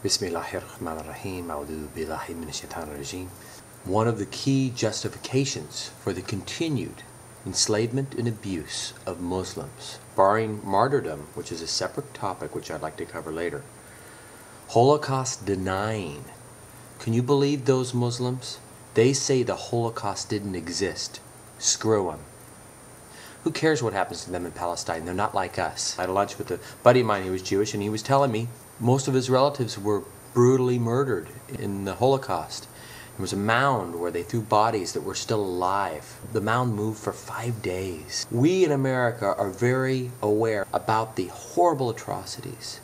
Bismillahirrahmanirrahim. A'udhu billahi minash shaitanir rajim. One of the key justifications for the continued enslavement and abuse of Muslims, barring martyrdom, which is a separate topic which I'd like to cover later. Holocaust denying. Can you believe those Muslims? They say the Holocaust didn't exist. Screw them. Who cares what happens to them in Palestine? They're not like us. I had lunch with a buddy of mine who was Jewish, and he was telling me most of his relatives were brutally murdered in the Holocaust. There was a mound where they threw bodies that were still alive. The mound moved for 5 days. We in America are very aware about the horrible atrocities.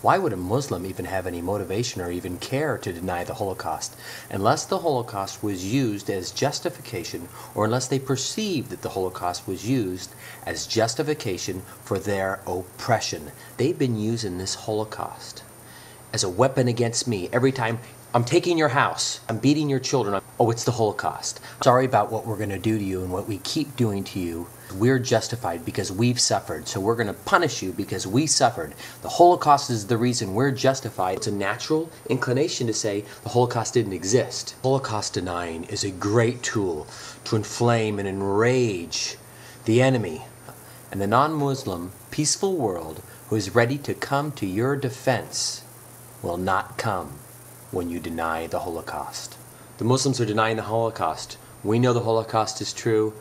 Why would a Muslim even have any motivation or even care to deny the Holocaust unless the Holocaust was used as justification, or unless they perceived that the Holocaust was used as justification for their oppression? They've been using this Holocaust as a weapon against me. Every time I'm taking your house, I'm beating your children, oh, it's the Holocaust. Sorry about what we're going to do to you and what we keep doing to you. We're justified because we've suffered, so we're going to punish you because we suffered. The Holocaust is the reason we're justified. It's a natural inclination to say the Holocaust didn't exist. Holocaust denying is a great tool to inflame and enrage the enemy. And the non-Muslim, peaceful world who is ready to come to your defense will not come when you deny the Holocaust. The Muslims are denying the Holocaust. We know the Holocaust is true.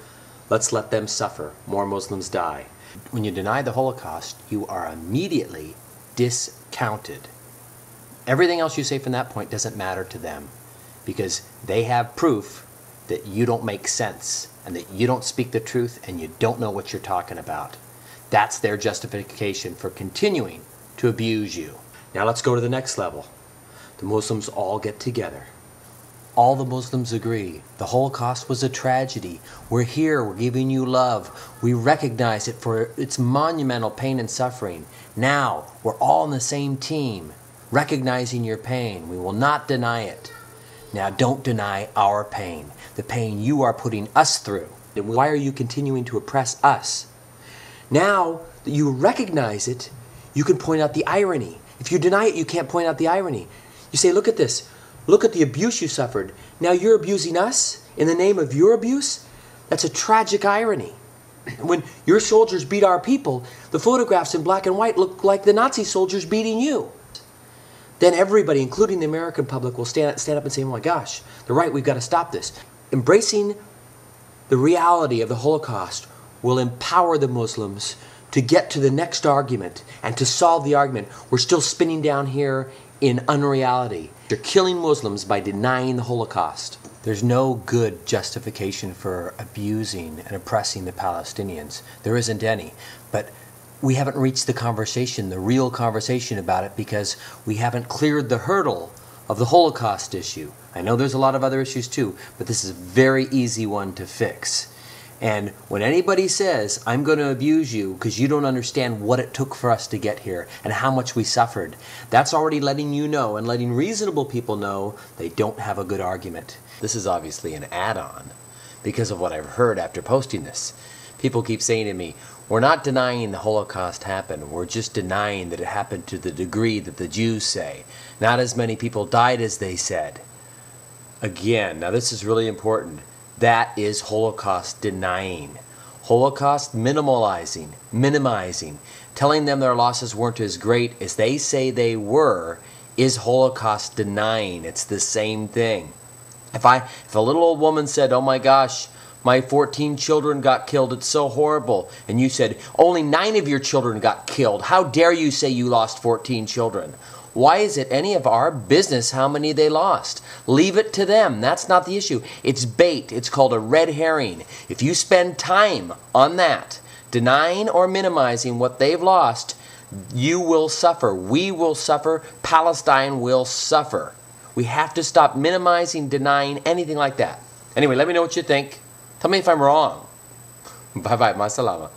Let's let them suffer. More Muslims die. When you deny the Holocaust, you are immediately discounted. Everything else you say from that point doesn't matter to them, because they have proof that you don't make sense and that you don't speak the truth and you don't know what you're talking about. That's their justification for continuing to abuse you. Now let's go to the next level. The Muslims all get together. All the Muslims agree. The Holocaust was a tragedy. We're here. We're giving you love. We recognize it for its monumental pain and suffering. Now, we're all on the same team, recognizing your pain. We will not deny it. Now, don't deny our pain, the pain you are putting us through. And why are you continuing to oppress us? Now that you recognize it, you can point out the irony. If you deny it, you can't point out the irony. You say, look at this. Look at the abuse you suffered. Now you're abusing us in the name of your abuse? That's a tragic irony. When your soldiers beat our people, the photographs in black and white look like the Nazi soldiers beating you. Then everybody, including the American public, will stand up and say, oh my gosh, they're right, we've got to stop this. Embracing the reality of the Holocaust will empower the Muslims to get to the next argument and to solve the argument. We're still spinning down here in unreality. You're killing Muslims by denying the Holocaust. There's no good justification for abusing and oppressing the Palestinians. There isn't any. But we haven't reached the conversation, the real conversation about it, because we haven't cleared the hurdle of the Holocaust issue. I know there's a lot of other issues too, but this is a very easy one to fix. And when anybody says, I'm going to abuse you because you don't understand what it took for us to get here and how much we suffered, that's already letting you know and letting reasonable people know they don't have a good argument. This is obviously an add-on because of what I've heard after posting this. People keep saying to me, we're not denying the Holocaust happened, we're just denying that it happened to the degree that the Jews say. Not as many people died as they said. Again, now this is really important. That is Holocaust denying. Holocaust minimalizing, telling them their losses weren't as great as they say they were, is Holocaust denying. It's the same thing. If a little old woman said, oh my gosh, my 14 children got killed, it's so horrible, and you said, only 9 of your children got killed, how dare you say you lost 14 children? Why is it any of our business how many they lost? Leave it to them. That's not the issue. It's bait. It's called a red herring. If you spend time on that, denying or minimizing what they've lost, you will suffer. We will suffer. Palestine will suffer. We have to stop minimizing, denying, anything like that. Anyway, let me know what you think. Tell me if I'm wrong. Bye-bye. Ma salama.